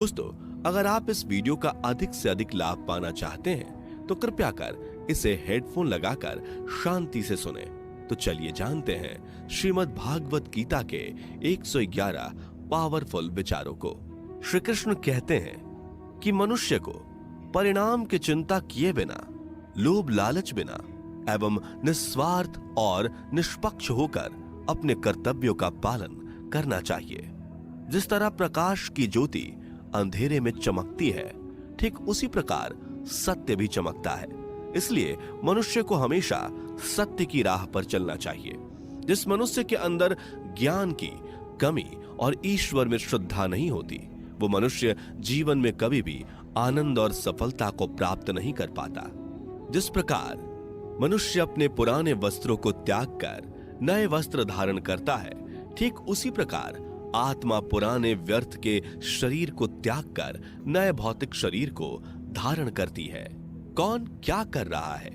दोस्तों, अगर आप इस वीडियो का अधिक से अधिक लाभ पाना चाहते हैं तो कृपया कर इसे हेडफोन लगाकर शांति से सुने। तो चलिए जानते हैं श्रीमद् भागवत गीता के 111 पावरफुल विचारों को। श्री कृष्ण कहते हैं कि मनुष्य को परिणाम की चिंता किए बिना, लोभ लालच बिना एवं निस्वार्थ और निष्पक्ष होकर अपने कर्तव्यों का पालन करना चाहिए। जिस तरह प्रकाश की ज्योति अंधेरे में चमकती है, ठीक उसी प्रकार सत्य भी चमकता है। इसलिए मनुष्य को हमेशा सत्य की राह पर चलना चाहिए। जिस मनुष्य के अंदर ज्ञान की कमी और ईश्वर में श्रद्धा नहीं होती, वो मनुष्य जीवन में कभी भी आनंद और सफलता को प्राप्त नहीं कर पाता। जिस प्रकार मनुष्य अपने पुराने वस्त्रों को त्याग कर नए वस्त्र धारण करता है, ठीक उसी प्रकार आत्मा पुराने व्यर्थ के शरीर को त्याग कर नए भौतिक शरीर को धारण करती है। कौन क्या कर रहा है,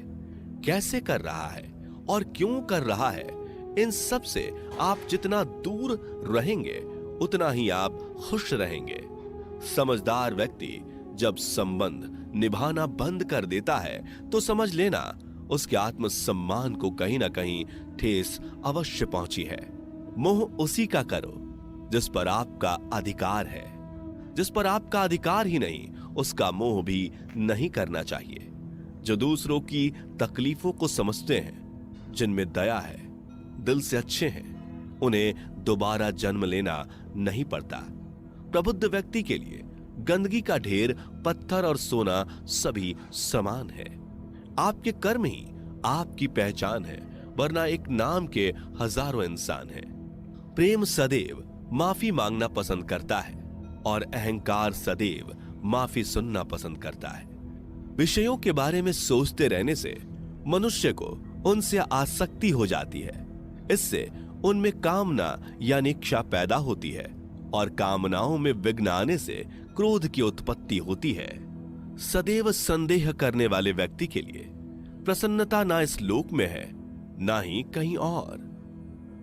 कैसे कर रहा है और क्यों कर रहा है, इन सब से आप जितना दूर रहेंगे उतना ही आप खुश रहेंगे। समझदार व्यक्ति जब संबंध निभाना बंद कर देता है तो समझ लेना उसके आत्मसम्मान को कहीं ना कहीं ठेस अवश्य पहुंची है। मोह उसी का करो जिस पर आपका अधिकार है। जिस पर आपका अधिकार ही नहीं, उसका मोह भी नहीं करना चाहिए। जो दूसरों की तकलीफों को समझते हैं, जिनमें दया है, दिल से अच्छे हैं, उन्हें दोबारा जन्म लेना नहीं पड़ता। प्रबुद्ध व्यक्ति के लिए गंदगी का ढेर, पत्थर और सोना सभी समान है। आपके कर्म ही आपकी पहचान है, वरना एक नाम के हजारों इंसान हैं। प्रेम सदैव माफी मांगना पसंद करता है और अहंकार सदैव माफी सुनना पसंद करता है। विषयों के बारे में सोचते रहने से मनुष्य को उनसे आसक्ति हो जाती है। इससे उनमें कामना यानी इच्छा पैदा होती है और कामनाओं में विघ्न आने से क्रोध की उत्पत्ति होती है। सदैव संदेह करने वाले व्यक्ति के लिए प्रसन्नता ना इस लोक में है, ना ही कहीं और।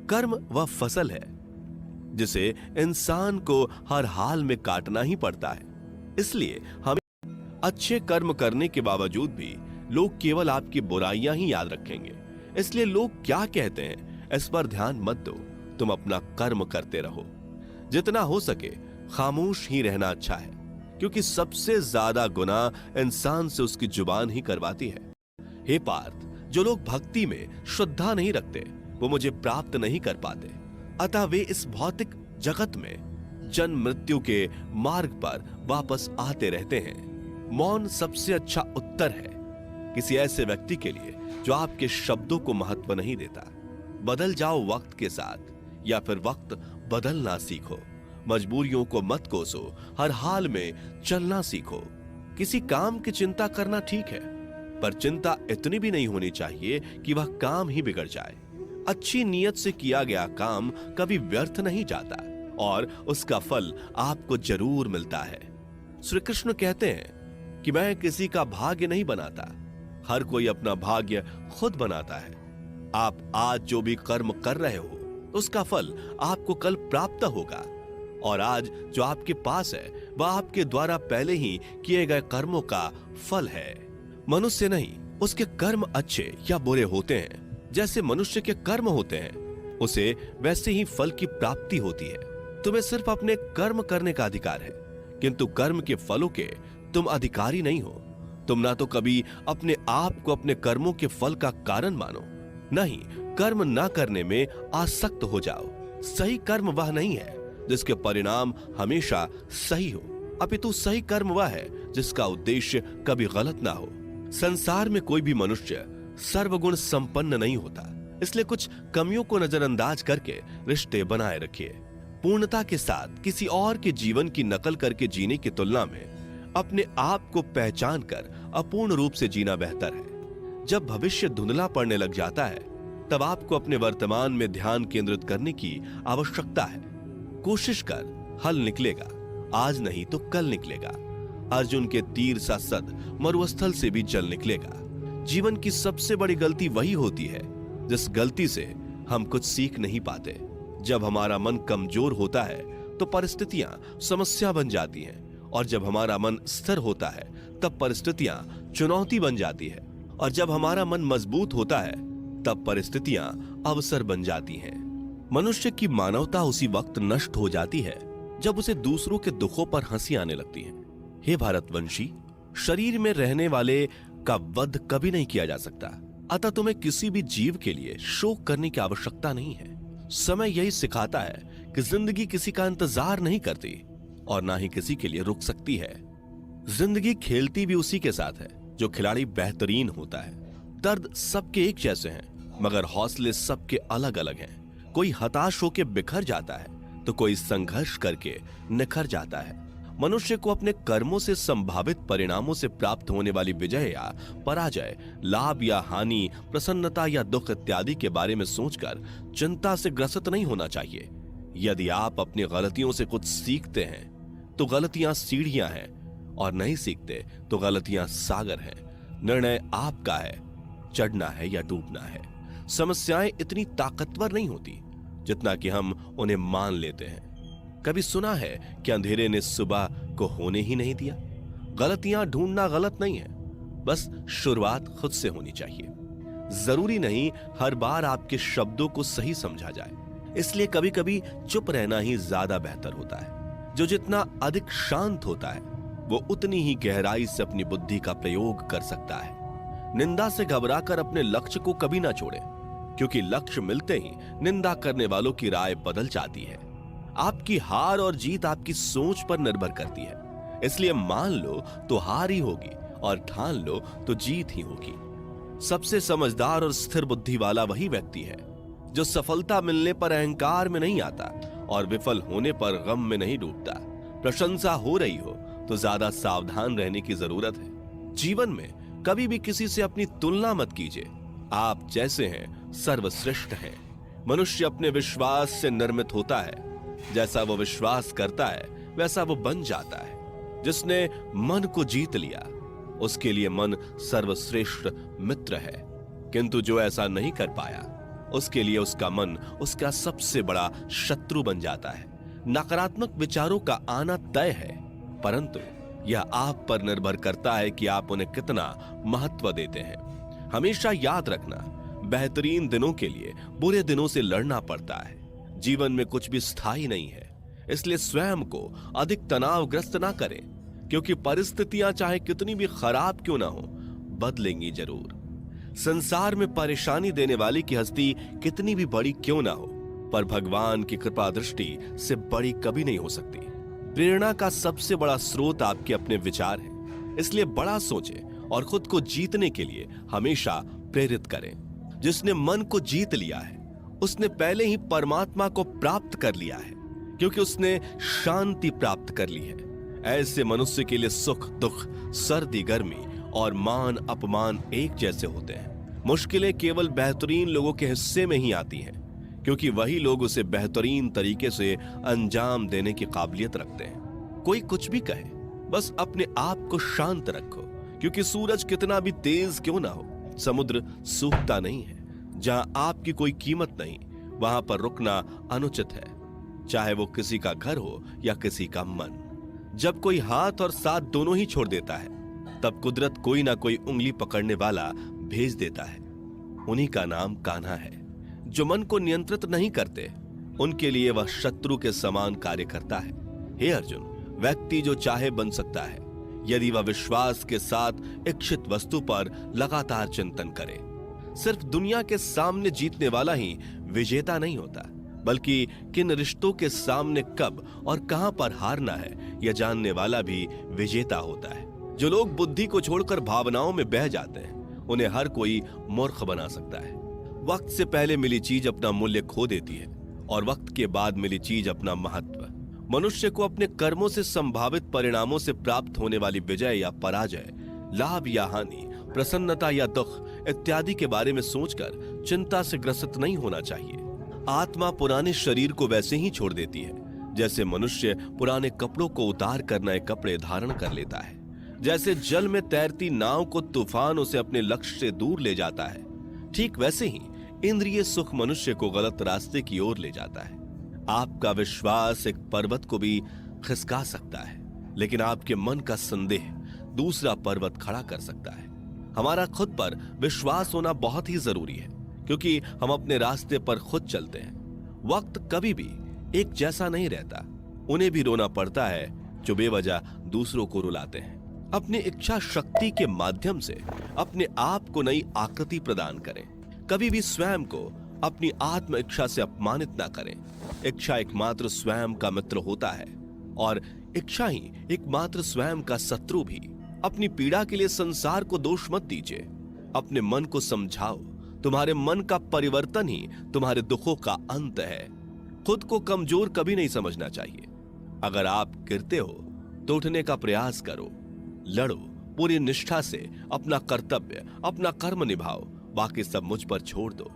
कर्म वह फसल है जिसे इंसान को हर हाल में काटना ही पड़ता है। इसलिए हमें अच्छे कर्म करने के बावजूद भी लोग केवल आपकी बुराइयां ही याद रखेंगे। इसलिए लोग क्या कहते हैं इस पर ध्यान मत दो, तुम अपना कर्म करते रहो। जितना हो सके खामोश ही रहना अच्छा है, क्योंकि सबसे ज्यादा गुनाह इंसान से उसकी जुबान ही करवाती है। हे पार्थ, जो लोग भक्ति में श्रद्धा नहीं रखते वो मुझे प्राप्त नहीं कर पाते, अतः वे इस भौतिक जगत में जन्म मृत्यु के मार्ग पर वापस आते रहते हैं। मौन सबसे अच्छा उत्तर है किसी ऐसे व्यक्ति के लिए जो आपके शब्दों को महत्व नहीं देता। बदल जाओ वक्त के साथ, या फिर वक्त बदलना सीखो। मजबूरियों को मत कोसो, हर हाल में चलना सीखो। किसी काम की चिंता करना ठीक है, पर चिंता इतनी भी नहीं होनी चाहिए कि वह काम ही बिगड़ जाए। अच्छी नीयत से किया गया काम कभी व्यर्थ नहीं जाता और उसका फल आपको जरूर मिलता है। श्री कृष्ण कहते हैं कि मैं किसी का भाग्य नहीं बनाता, हर कोई अपना भाग्य खुद बनाता है। आप आज जो भी कर्म कर रहे हो उसका फल आपको कल प्राप्त होगा, और आज जो आपके पास है वह आपके द्वारा पहले ही किए गए कर्मों का फल है। मनुष्य नहीं, उसके कर्म अच्छे या बुरे होते हैं, जैसे मनुष्य के कर्म होते हैं उसे वैसे ही फल की प्राप्ति होती है। तुम्हें सिर्फ अपने कर्म करने का अधिकार है, किंतु कर्म के फलों के तुम अधिकारी नहीं हो। तुम ना तो कभी अपने आप को अपने कर्मों के फल का कारण मानो, नहीं कर्म ना करने में आसक्त हो जाओ। सही कर्म वह नहीं है जिसके परिणाम हमेशा सही हो, अपितु सही कर्म वह है जिसका उद्देश्य कभी गलत ना हो। संसार में कोई भी मनुष्य सर्वगुण संपन्न नहीं होता, इसलिए कुछ कमियों को नजरअंदाज करके रिश्ते बनाए रखिए। पूर्णता के साथ किसी और के जीवन की नकल करके जीने की तुलना में अपने आप को पहचान कर अपूर्ण रूप से जीना बेहतर है। जब भविष्य धुंधला पड़ने लग जाता है तब आपको अपने वर्तमान में ध्यान केंद्रित करने की आवश्यकता है। कोशिश कर, हल निकलेगा, आज नहीं तो कल निकलेगा। अर्जुन के तीर सा सद मरुस्थल से भी जल निकलेगा। जीवन की सबसे बड़ी गलती वही होती है जिस गलती से हम कुछ सीख नहीं पाते। जब हमारा मन कमजोर होता है तो परिस्थितियां समस्या बन जाती हैं और जब हमारा मन स्थिर होता है तब परिस्थितियां चुनौती बन जाती है, और जब हमारा मन मजबूत होता है तब परिस्थितियां अवसर बन जाती हैं। मनुष्य की मानवता उसी वक्त नष्ट हो जाती है जब उसे दूसरों के दुखों पर हंसी आने लगती है। हे भारतवंशी, शरीर में रहने वाले का वध कभी नहीं किया जा सकता, अतः तुम्हें किसी भी जीव के लिए शोक करने की आवश्यकता नहीं है। समय यही सिखाता है कि जिंदगी किसी का इंतजार नहीं करती और ना ही किसी के लिए रुक सकती है। जिंदगी खेलती भी उसी के साथ है जो खिलाड़ी बेहतरीन होता है। दर्द सबके एक जैसे हैं, मगर हौसले सबके अलग अलग हैं। कोई हताश होकर बिखर जाता है तो कोई संघर्ष करके निखर जाता है। मनुष्य को अपने कर्मों से संभावित परिणामों से प्राप्त होने वाली विजय या पराजय, लाभ या हानि, प्रसन्नता या दुख इत्यादि के बारे में सोचकर चिंता से ग्रसित नहीं होना चाहिए। यदि आप अपनी गलतियों से कुछ सीखते हैं तो गलतियां सीढ़ियां हैं, और नहीं सीखते तो गलतियां सागर हैं। निर्णय आपका है, चढ़ना है या डूबना है। समस्याएं इतनी ताकतवर नहीं होती जितना कि हम उन्हें मान लेते हैं। कभी सुना है कि अंधेरे ने सुबह को होने ही नहीं दिया? गलतियां ढूंढना गलत नहीं है, बस शुरुआत खुद से होनी चाहिए। जरूरी नहीं हर बार आपके शब्दों को सही समझा जाए, इसलिए कभी कभी चुप रहना ही ज्यादा बेहतर होता है। जो जितना अधिक शांत होता है वो उतनी ही गहराई से अपनी बुद्धि का प्रयोग कर सकता है। निंदा से घबराकर अपने लक्ष्य को कभी ना छोड़े, क्योंकि लक्ष्य मिलते ही निंदा करने वालों की राय बदल जाती है। आपकी हार और जीत आपकी सोच पर निर्भर करती है, इसलिए मान लो तो हार ही होगी और ठान लो तो जीत ही होगी। सबसे समझदार और स्थिर बुद्धि वाला वही व्यक्ति है जो सफलता मिलने पर अहंकार में नहीं आता और विफल होने पर गम में नहीं डूबता। प्रशंसा हो रही हो तो ज्यादा सावधान रहने की जरूरत है। जीवन में कभी भी किसी से अपनी तुलना मत कीजिए। आप जैसे हैं सर्वश्रेष्ठ हैं। मनुष्य अपने विश्वास से निर्मित होता है। जैसा वो विश्वास करता है वैसा वो बन जाता है। जिसने मन को जीत लिया उसके लिए मन सर्वश्रेष्ठ मित्र है, किंतु जो ऐसा नहीं कर पाया उसके लिए उसका मन उसका सबसे बड़ा शत्रु बन जाता है। नकारात्मक विचारों का आना तय है, परंतु यह आप पर निर्भर करता है कि आप उन्हें कितना महत्व देते हैं। हमेशा याद रखना, बेहतरीन दिनों के लिए बुरे दिनों से लड़ना पड़ता है। जीवन में कुछ भी स्थायी नहीं है, इसलिए स्वयं को अधिक तनावग्रस्त ना करें, क्योंकि परिस्थितियां चाहे कितनी भी खराब क्यों ना हो, बदलेंगी जरूर। संसार में परेशानी देने वाली की हस्ती कितनी भी बड़ी क्यों ना हो, पर भगवान की कृपा दृष्टि से बड़ी कभी नहीं हो सकती। प्रेरणा का सबसे बड़ा स्रोत आपके अपने विचार हैं, इसलिए बड़ा सोचें और खुद को जीतने के लिए हमेशा प्रेरित करें। जिसने मन को जीत लिया है उसने पहले ही परमात्मा को प्राप्त कर लिया है, क्योंकि उसने शांति प्राप्त कर ली है। ऐसे मनुष्य के लिए सुख दुख, सर्दी गर्मी और मान अपमान एक जैसे होते हैं। मुश्किलें केवल बेहतरीन लोगों के हिस्से में ही आती हैं, क्योंकि वही लोग उसे बेहतरीन तरीके से अंजाम देने की काबिलियत रखते हैं। कोई कुछ भी कहे, बस अपने आप को शांत रखो, क्योंकि सूरज कितना भी तेज क्यों ना हो, समुद्र सूखता नहीं है। जहां आपकी कोई कीमत नहीं, वहां पर रुकना अनुचित है, चाहे वो किसी का घर हो या किसी का मन। जब कोई हाथ और साथ दोनों ही छोड़ देता है, तब कुदरत कोई ना कोई उंगली पकड़ने वाला भेज देता है। उन्हीं का नाम कान्हा है। जो मन को नियंत्रित नहीं करते, उनके लिए वह शत्रु के समान कार्य करता है। हे अर्जुन, व्यक्ति जो चाहे बन सकता है, यदि वह विश्वास के साथ इच्छित वस्तु पर लगातार चिंतन करे। सिर्फ दुनिया के सामने जीतने वाला ही विजेता नहीं होता, बल्कि किन रिश्तों के सामने कब और कहां पर हारना है यह जानने वाला भी विजेता होता है। जो लोग बुद्धि को छोड़कर भावनाओं में बह जाते हैं, उन्हें हर कोई मूर्ख बना सकता है। वक्त से पहले मिली चीज अपना मूल्य खो देती है और वक्त के बाद मिली चीज अपना महत्व। मनुष्य को अपने कर्मों से संभावित परिणामों से प्राप्त होने वाली विजय या पराजय, लाभ या हानि, प्रसन्नता या दुख इत्यादि के बारे में सोचकर चिंता से ग्रसित नहीं होना चाहिए। आत्मा पुराने शरीर को वैसे ही छोड़ देती है जैसे मनुष्य पुराने कपड़ों को उतार कर नए कपड़े धारण कर लेता है। जैसे जल में तैरती नाव को तूफान उसे अपने लक्ष्य से दूर ले जाता है, ठीक वैसे ही इंद्रिय सुख मनुष्य को गलत रास्ते की ओर ले जाता है। आपका विश्वास एक पर्वत को भी खिसका सकता है, लेकिन आपके मन का संदेह दूसरा पर्वत खड़ा कर सकता है। हमारा खुद पर विश्वास होना बहुत ही जरूरी है, क्योंकि हम अपने रास्ते पर खुद चलते हैं। वक्त कभी भी एक जैसा नहीं रहता। उन्हें भी रोना पड़ता है जो बेवजह दूसरों को रुलाते हैं। अपनी इच्छा शक्ति के माध्यम से अपने आप को नई आकृति प्रदान करें। कभी भी स्वयं को अपनी आत्म इच्छा से अपमानित ना करें। इच्छा एकमात्र स्वयं का मित्र होता है और इच्छा ही एकमात्र स्वयं का शत्रु भी। अपनी पीड़ा के लिए संसार को दोष मत दीजिए। अपने मन को समझाओ। तुम्हारे मन का परिवर्तन ही तुम्हारे दुखों का अंत है। खुद को कमजोर कभी नहीं समझना चाहिए। अगर आप गिरते हो तो उठने का प्रयास करो, लड़ो, पूरी निष्ठा से अपना कर्तव्य, अपना कर्म निभाओ। बाकी सब मुझ पर छोड़ दो।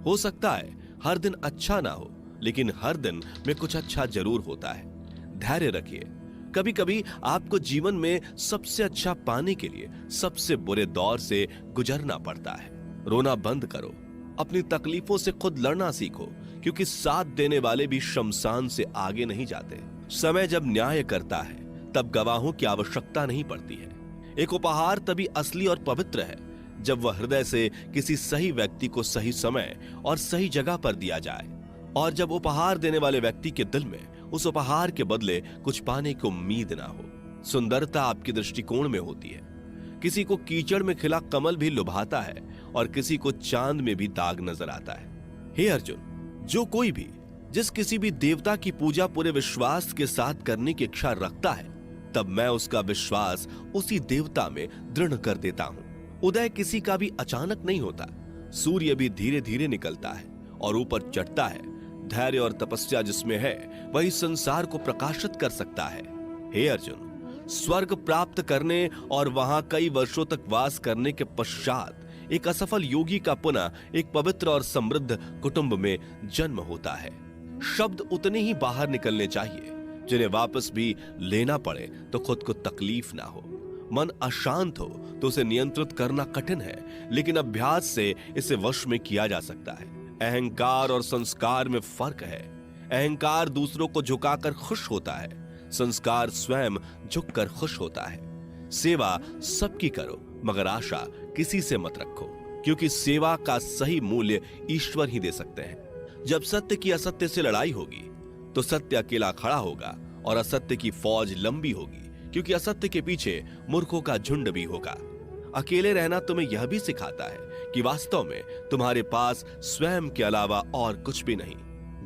हो सकता है हर दिन अच्छा ना हो, लेकिन हर दिन में कुछ अच्छा जरूर होता है। धैर्य रखिए। कभी कभी आपको जीवन में सबसे अच्छा पाने के लिए सबसे बुरे दौर से गुजरना पड़ता है। रोना बंद करो। अपनी तकलीफों से खुद लड़ना सीखो, क्योंकि साथ देने वाले भी शमशान से आगे नहीं जाते। समय जब न्याय करता है तब गवाहों की आवश्यकता नहीं पड़ती है। एक उपहार तभी असली और पवित्र है जब वह हृदय से किसी सही व्यक्ति को सही समय और सही जगह पर दिया जाए, और जब उपहार देने वाले व्यक्ति के दिल में उस उपहार के बदले कुछ पाने की उम्मीद ना हो। सुंदरता आपके दृष्टिकोण में होती है। किसी को कीचड़ में खिला कमल भी लुभाता है और किसी को चांद में भी दाग नजर आता है। हे अर्जुन, जो कोई भी जिस किसी भी देवता की पूजा पूरे विश्वास के साथ करने की इच्छा रखता है, तब मैं उसका विश्वास उसी देवता में दृढ़ कर देता हूं। उदय किसी का भी अचानक नहीं होता। सूर्य भी धीरे धीरे निकलता है और ऊपर चढ़ता है। धैर्य और तपस्या जिसमें है वही संसार को प्रकाशित कर सकता है। हे अर्जुन, स्वर्ग प्राप्त करने और वहां कई वर्षों तक वास करने के पश्चात एक असफल योगी का पुनः एक पवित्र और समृद्ध कुटुंब में जन्म होता है। शब्द उतने ही बाहर निकलने चाहिए जिन्हें वापस भी लेना पड़े तो खुद को तकलीफ ना हो। मन अशांत हो तो उसे नियंत्रित करना कठिन है, लेकिन अभ्यास से इसे वश में किया जा सकता है। अहंकार और संस्कार में फर्क है। अहंकार दूसरों को झुकाकर खुश होता है, संस्कार स्वयं झुककर खुश होता है। सेवा सबकी करो, मगर आशा किसी से मत रखो, क्योंकि सेवा का सही मूल्य ईश्वर ही दे सकते हैं। जब सत्य की असत्य से लड़ाई होगी तो सत्य अकेला खड़ा होगा और असत्य की फौज लंबी होगी, क्योंकि असत्य के पीछे मूर्खों का झुंड भी होगा। अकेले रहना तुम्हें यह भी सिखाता है कि वास्तव में तुम्हारे पास स्वयं के अलावा और कुछ भी नहीं।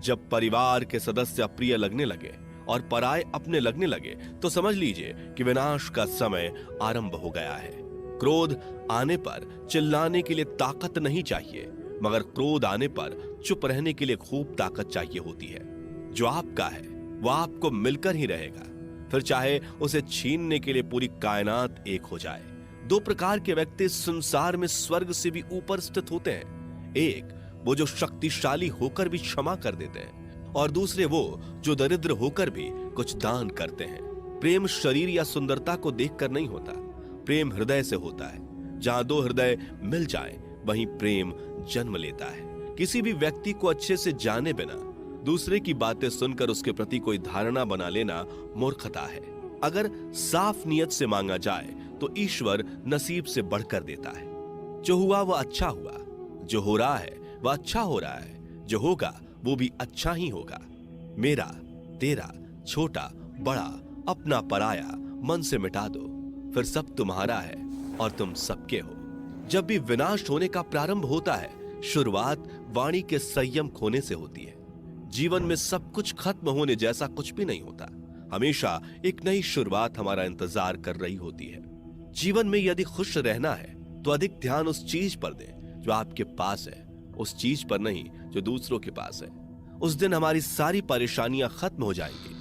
जब परिवार के सदस्य अप्रिय लगने लगे और पराये अपने लगने लगे तो समझ लीजिए कि विनाश का समय आरंभ हो गया है। क्रोध आने पर चिल्लाने के लिए ताकत नहीं चाहिए, मगर क्रोध आने पर चुप रहने के लिए खूब ताकत चाहिए होती है। जो आपका है वह आपको मिलकर ही रहेगा, फिर चाहे उसे छीनने के लिए पूरी कायनात एक हो जाए। दो प्रकार के व्यक्ति संसार में स्वर्ग से भी ऊपर स्थित होते हैं। एक वो जो शक्तिशाली होकर भी क्षमा कर देते हैं, और दूसरे वो जो दरिद्र होकर भी कुछ दान करते हैं। प्रेम शरीर या सुंदरता को देखकर नहीं होता, प्रेम हृदय से होता है। जहां दो हृदय मिल जाएं, वहीं प्रेम जन्म लेता है। किसी भी व्यक्ति को अच्छे से जाने बिना दूसरे की बातें सुनकर उसके प्रति कोई धारणा बना लेना मूर्खता है। अगर साफ नियत से मांगा जाए तो ईश्वर नसीब से बढ़कर देता है। जो हुआ वह अच्छा हुआ, जो हो रहा है वह अच्छा हो रहा है, जो होगा वो भी अच्छा ही होगा। मेरा, तेरा, छोटा, बड़ा, अपना, पराया मन से मिटा दो, फिर सब तुम्हारा है और तुम सबके हो। जब भी विनाश होने का प्रारंभ होता है, शुरुआत वाणी के संयम खोने से होती है। जीवन में सब कुछ खत्म होने जैसा कुछ भी नहीं होता। हमेशा एक नई शुरुआत हमारा इंतजार कर रही होती है। जीवन में यदि खुश रहना है तो अधिक ध्यान उस चीज पर दें जो आपके पास है, उस चीज पर नहीं जो दूसरों के पास है। उस दिन हमारी सारी परेशानियां खत्म हो जाएंगी